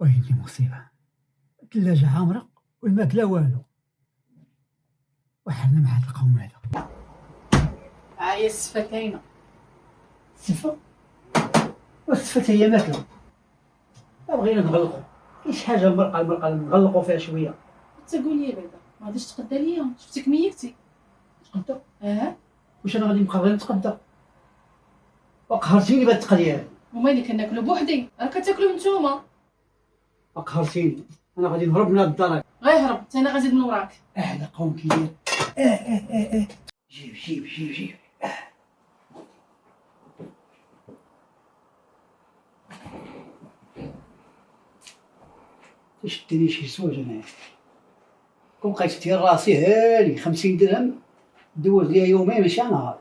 ويلي مصيبة، الثلاجة عامرة والماكلة والو، وحنا مع هاد القوم هذا. هي السفة كاينة. السفة؟ والسفة هي ماكلة، بغينا نغلقو، كاين شي حاجة مرقة نغلقو فيها شوية. تقول لي بعدا ما غاديش تقدا ليا، شفتك ميتي. تقدا؟ واش انا غادي نبقى غير نتقدا؟ وقهرتيني بهاد التقديه. ومالي كناكلو بوحدي، راه كتاكلو نتوما. وقهرتيني، انا غادي نهرب من هاد الدار. غير هرب، حتى انا غنزيد من وراك. هذا قوم كبير. جيب. تشدني شي زوج انا، كون بقيت ديال راسي هاني 50 درهم دوز ليا يومين ماشي نهار.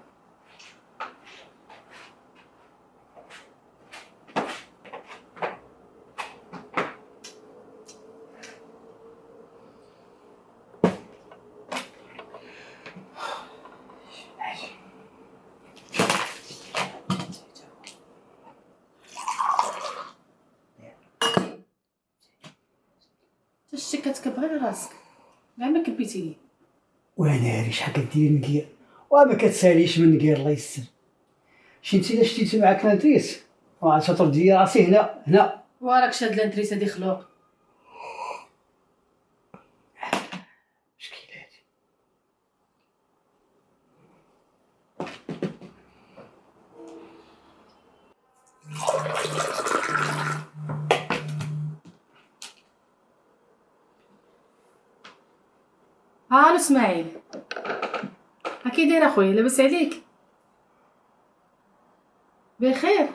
شتي كتكب غير راسك، كاع ما كبيتي لي. وانا شحال كدير نكير وما كتساليش من نكير، الله يستر. شتي الا شتيتي معاك لانتريس وغتردي راسي هنا. وراك شاد لانتريس هادي خلوق. مشكلاتي. ها اسماعيل، هاكي داير اخويا؟ لاباس عليك؟ بخير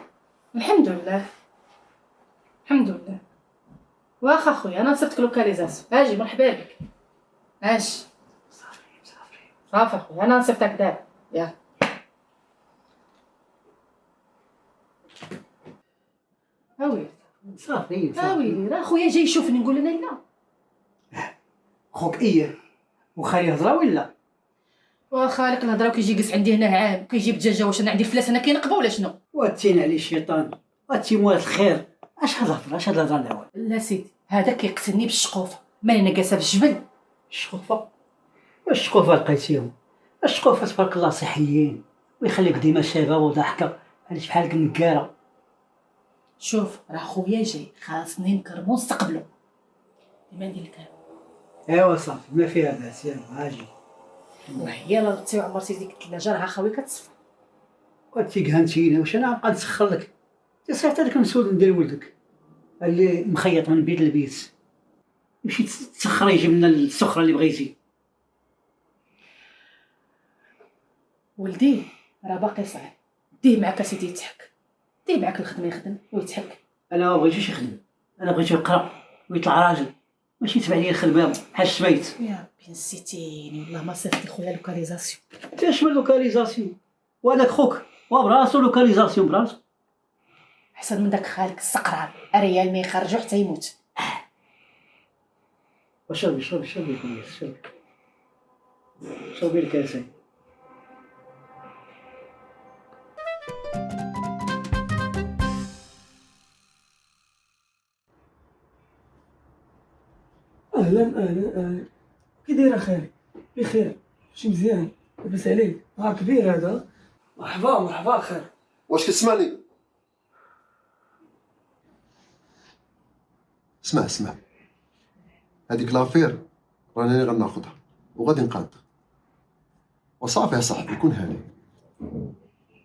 الحمد لله. واخا خويا انا نصيفطك لوكاليزاسيون، اجي مرحبا بك. اش صافي خويا انا نصيفطك دابا، يلا. اويلي صافي اويلي، راه خويا جاي يشوفني نقول انا لا. خوك وخالي هضره ولا؟ وخالك الهضره وكيجي يجلس عندي هنا عام كيجيب الدجاجه. واش انا عندي الفلاس انا كينقبه ولا شنو؟ واتين عليه الشيطان واتي موال الخير. اش هاد الهضره الاول؟ لا سيدي هذا كيقتلني بالشقوفه، مالي انا جالسه في الجبل. الشقوفه؟ واش الشقوفه لقيتيهم؟ الشقوفه تبارك الله صحيين ويخليك ديما شابه وضحكه، علاش بحالك النكاره. شوف راه خويا جاي خاصني نكرمو نستقبلو. ديما ندير لك ايوا صافي ما فيها باس، يلا اجي. وهي لا غطيتي وعمرتي ديك الثلاجه راه خاوي كتصفى. واتي كهنتينا واش انا نبقى نسخر لك؟ انت صيفط هذاك المسود ندير ولدك اللي مخيط من بيت لبيت، مشيت تسخري يجي من السخره اللي بغيتي. ولدي راه باقي صغير، ديه معاك اسيدي يتحك، ديه معاك الخدمه يخدم ويتحك. انا ما بغيتوش يخدم، انا بغيتو يقرا ويطلع راجل، ماشي يتبع لي الخدمه بحال الشبيت. يا ربي نسيتيني والله ما صيفط لي خويا لوكاليزاسيون. تاش من لوكاليزاسيون؟ وهذاك خوك وبراسو لوكاليزاسيون براسو. احسن من داك خالك السقران، ريال ما يخرجو حتى يموت. وشربي كويس، شربي الكاسين. اهلا كي داير اخاي؟ بخير؟ شي مزيان؟ لاباس عليك؟ نهار كبير هذا. مرحبا خير. واش كتسمعني؟ اسمع هذيك لافير راني غناخذها وغادي نقادها وصافي يا صاحبي، كون هاني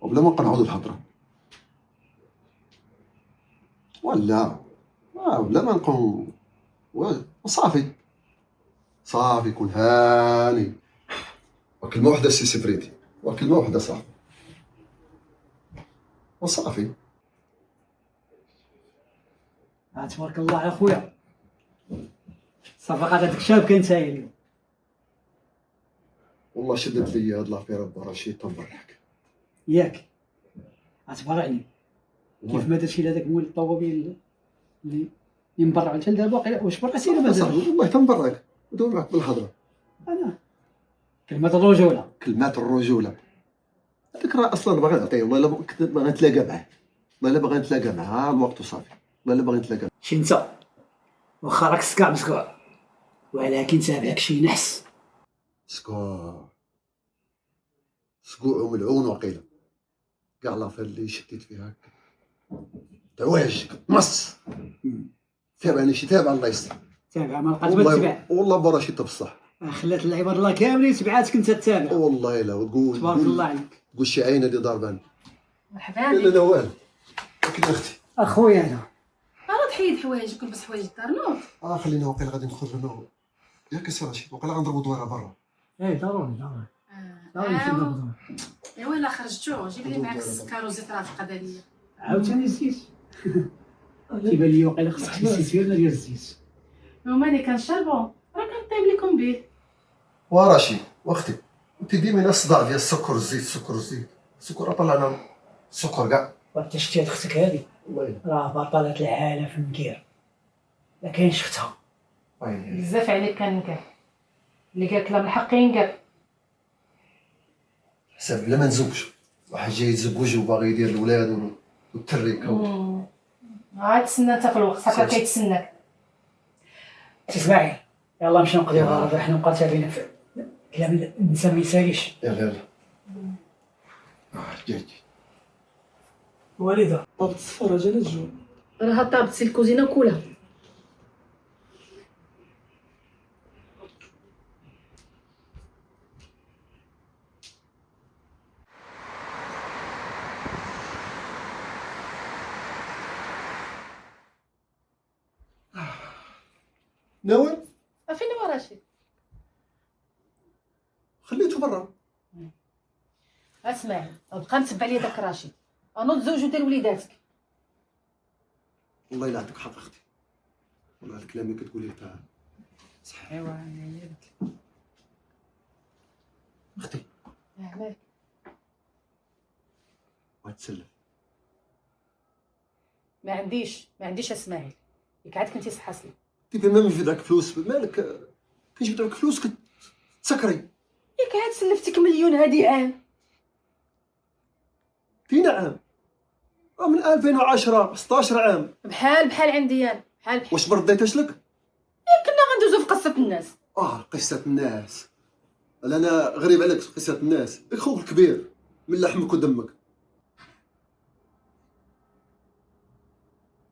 وبلا ما نبقى نعاودو الهضره ولا بلا ما نبقاو وصافي كون هاني. وكلمه وحده سي سفريتي، وكلمه وحده صافي وصافي. تبارك الله يا خويا، صفقات هذاك الشاب كان سايل. والله شدت لي هاد لافير الدار شي تنبرحك ياك تبرعني كيف ما درتي لهذاك مول الطوموبيل اللي مبرع انت دابا. واش برعتي ولا مازال؟ والله تنبرك ودور معك بالهضره. انا كلمة الرجوله. كلمات الرجوله هذاك راه اصلا باغي نعطيه، والله الا كنت باغي نتلاقى معاه، والله الا باغي نتلاقى معاه الوقت وصافي، والله الا باغي نتلاقى. شي انت واخا راك سكاع مسكوع، ولكن تابعك شي نحس. سكوع وملعون وقيله كاع لافير اللي شديت فيها هكا تعواج كتمص. تابعني شي تابع الله يستر. تابع ما لقات ما تتبع. والله برا شي بصح. خلات العباد الله كاملين تبعاتك انت تتابع. والله لا وتقول تبارك الله عليك. تقول شي عينه اللي ضارباني. مرحبا لا بك. لا والو. لكن اختي اخويا انا راه تحيد حوايجك ولبس حوايج الدار نوض. خلينا وقيلا غادي نخرج انا ياك سي رشيد وقيلا غنضربو دويره برا. ضروري نمشي نضربو. ايوا لا خرجتو جيب لي معاك السكر وزيت راه تقاد عليا. عاوتاني الزيت. كيبان لي وقيلا خصك شي زيت ولا ديال الزيت. هما اللي كنشربو راه كنطيب لكم به. ورشيد واختي انت ديما الصداع ديال السكر والزيت السكر طلعنا السكر كاع. وانت شتي هاد اختك هادي والله راه بطلة العالم في النكير، ما كاينش اختها. بزاف عليك كننكر اللي قالك لا من حقي ينقر. حساب بلا ما نزوج واحد جاي يتزوج وباغي يدير الاولاد والتريكه عاد تسنى انت في الوقت حتى كيتسناك. اسماعيل يلا نمشيو نقضيو الغرض، حنا مقاتلين في كلام الانسان ما يساليش. يلا جاي والدة طابت الصفارة جانا الجوع. راه طابت سي الكوزينه وكلها. ناول فين هو رشيد؟ خليته برا. اسمعي بقى متبع لي داك رشيد انا تزوج ودير وليداتك. والله الا عندك حق اختي، والله الكلام اللي كتقوليه تاع صحيح. ايوا هي قلت اختي مالك غتسلف. ما عنديش اسماعيل ياك عاد كنتي صحاصلي. انت ما في داك فلوس مالك كنجيب داك فلوس كتسكري. ياك عاد سلفتك مليون هادي عام. فينا عام من 2010 16 عام. بحال عندي انا بحال واش ما رديتهاش لك؟ كنا غندوزو في قصه الناس. قصة الناس. انا غريب عليك قصة الناس. ياك خوك الكبير من لحمك ودمك.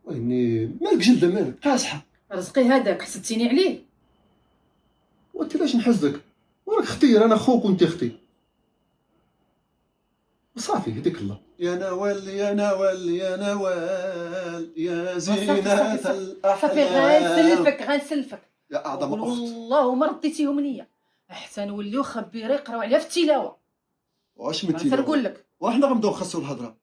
ويني مالك جلده مالك قاصحه. رزقي هذاك حسدتيني عليه. وانت علاش نحسدك؟ وراك اختي انا خوك وانت اختي. صافي هديك الله. يا نوال يا نوال يا نوال يا زينة الأحلام. صافي غنسلفك يا أعظم أخت. والله ما رديتيهم ليا احسن نوليو خبيره يقراو عليها في التلاوه. واش من غنفرقوا تلاوة؟ لك وحنا غنبداو نخسروا الهضرة.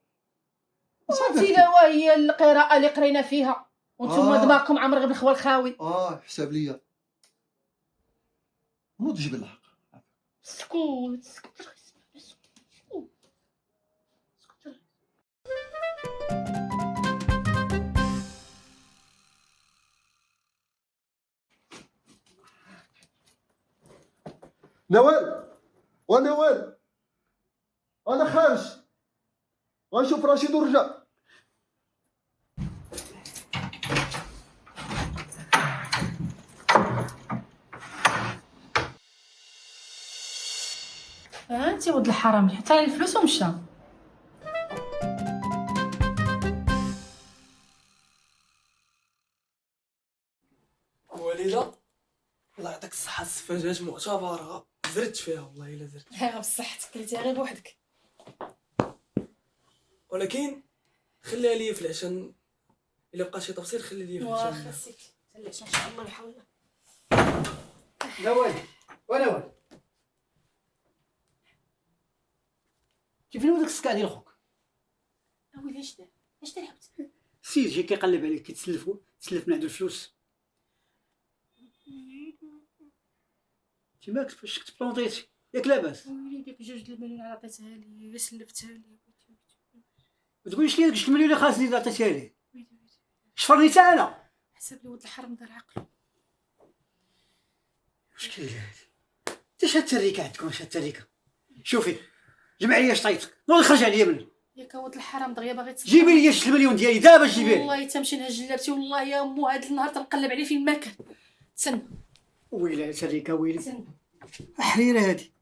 التلاوه هي القراءه اللي قرينا فيها وانتم دماغكم عمر بالخوال الخاوي. حساب ليا. نوض جيب الحق. سكوت نوال ونوال انا خارج غنشوف رشيد ورجع. انت ولد الحرام حتى الفلوس ومشى. والدة الله يعطيك الصحة، السفاجات معتبرة، زرت فيها والله الا زرت. بصحتك كليتيها غير بوحدك. ولكن خليها ليا في العشاء، الا بقى شي تفصيل خلي ليا في العشاء. واخا سيدي تلاش ان شاء الله بحول الله. نوال ونوال كيف نودك السكا ديال خوك؟ ويلي اش دار عاود؟ السيد جا كيقلب عليك تسلف من عنده الفلوس. انت مالك فاش كنت بلونطيتي ياك لاباس؟ ويلي ديك 2 المليون عطيتها لي سلفتها لي. ما تقوليش لي داك 2 مليون اللي خاصني اللي عطيتيها لي شفرني حتى انا. حسب لي ولد الحرام دار عقله. واش كاين انت شاد التريكه عندكم؟ شاد التريكه. شوفي جمع لي شطيتك نوض خرج عليا مني. ياك ولد الحرام دغيا باغي تصدق. جيبي لي 6 مليون ديالي دابا جيبي لي. والله تمشي لها جلابتي، والله يا امو هاد النهار تنقلب عليه فين ما كان. تسنى ويلي عليك ويلي. تسنى. حريره هادي.